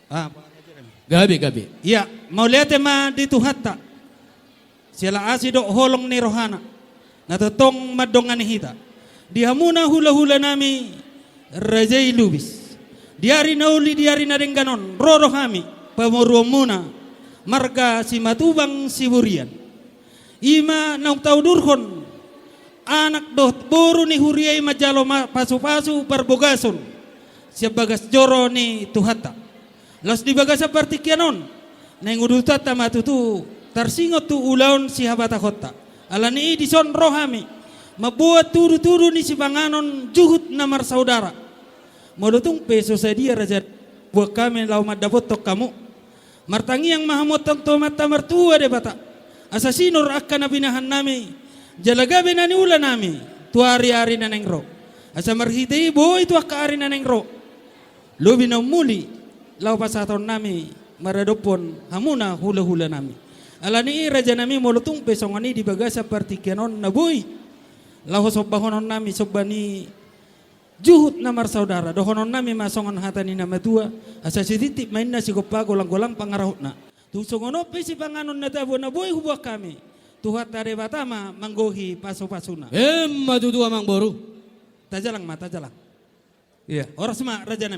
Ah, Gabi. iya, mau lihat ma di Tuhatta. Sila asido holong ni rohana. Natotong madongan hita. Dihamuna hula-hula nami rajai lubis. Diari nauli diari na rin ganon. Roro kami pamuruan muna. Marga si matubang siburian. Ima naung taudurhon. Anak dot buru ni huriay majalo pasu-pasu barbogason. Siya bagas joro ni Tuhatta. Los di bagas seperti kianon. Nengudutat matutu. Tarsingot tu ulaon si habata kota. Alani di son rohami. Mabuat turu-turu ni si panganon juhut namar saudara. Modutung peso sadia raja buat kami lau madapot tok kamu. Martangi yang mahamotong tomat mertua de bata. Asasinor akan nabinahan nami. Jalagabe na ni ula nami. Tuari-ari na neng ro. Asa marhitei bo itu akaari na neng ro. Lubi na muli. Lau pasaton nami. Maradopon hamuna hula-hula nami. Alani raja nami molutung pesongani di bagasa partikianon nabuy. Lahu sobahonon nami sobani juhut namar saudara. Dohonon nami masongan hatani nama tua. Asa sititip main na si kopa golang-golang pangarahut na. Tusongono si panganon na tabo nabuy hubak kami. Tuhat tare batama manggohi paso-pasuna. Matutua mang boru. Tajalang ma, tajalang. Iya, oras ma raja nami.